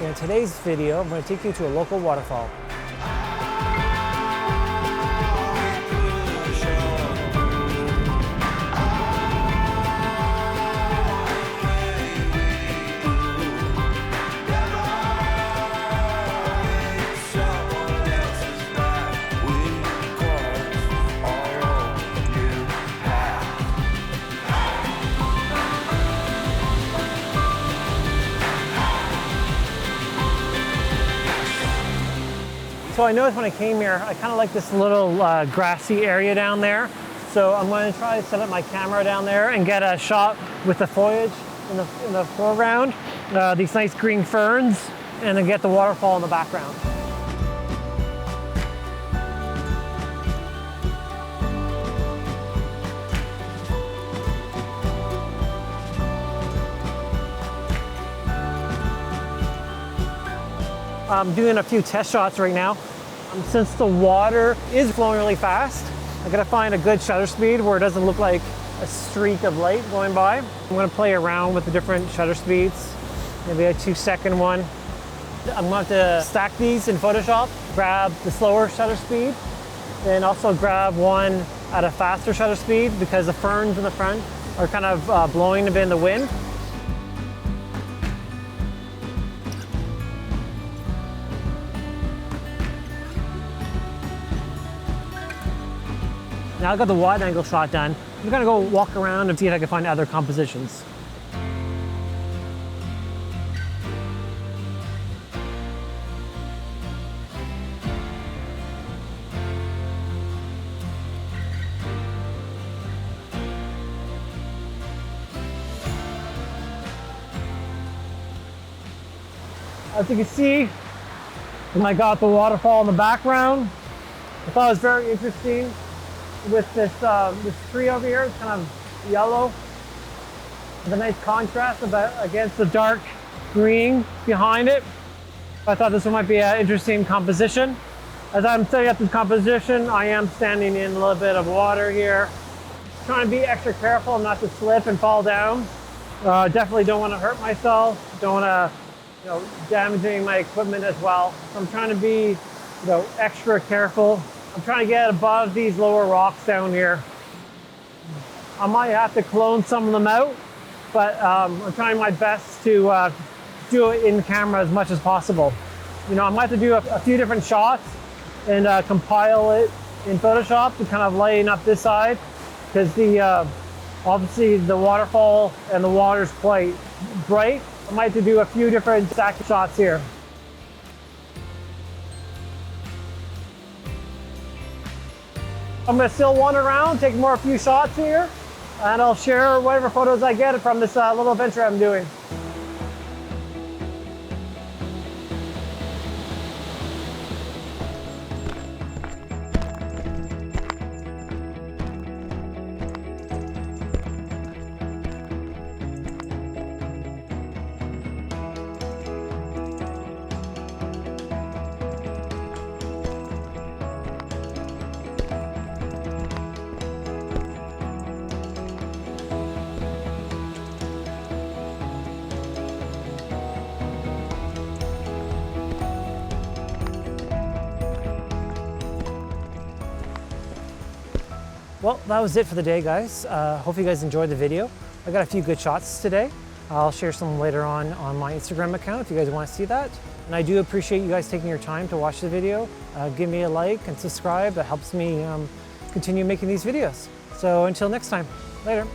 In today's video, I'm going to take you to a local waterfall. So I noticed when I came here, I kind of like this little grassy area down there. So I'm going to try to set up my camera down there and get a shot with the foliage in the foreground, these nice green ferns, and then get the waterfall in the background. I'm doing a few test shots right now. Since the water is flowing really fast, I gotta find a good shutter speed where it doesn't look like a streak of light going by. I'm gonna play around with the different shutter speeds, maybe a 2-second one. I'm going to stack these in Photoshop, grab the slower shutter speed, and also grab one at a faster shutter speed because the ferns in the front are kind of blowing a bit in the wind. Now I've got the wide angle shot done. I'm gonna go walk around and see if I can find other compositions. As you can see, I got the waterfall in the background. I thought it was very interesting. With this tree over here, it's kind of yellow, with a nice contrast against the dark green behind it. I thought this one might be an interesting composition. As I'm setting up this composition, I am standing in a little bit of water here. Trying to be extra careful not to slip and fall down. Definitely don't want to hurt myself. Don't want to, damaging my equipment as well. So I'm trying to be, extra careful. I'm trying to get above these lower rocks down here. I might have to clone some of them out, but I'm trying my best to do it in camera as much as possible. I might have to do a few different shots and compile it in Photoshop to kind of lighten up this side, because obviously the waterfall and the water's quite bright. I might have to do a few different stack shots here. I'm going to still wander around, take a few shots here, and I'll share whatever photos I get from this little adventure I'm doing. Well, that was it for the day, guys. Hope you guys enjoyed the video. I got a few good shots today. I'll share some later on my Instagram account if you guys want to see that. And I do appreciate you guys taking your time to watch the video. Give me a like and subscribe. That helps me continue making these videos. So until next time, later.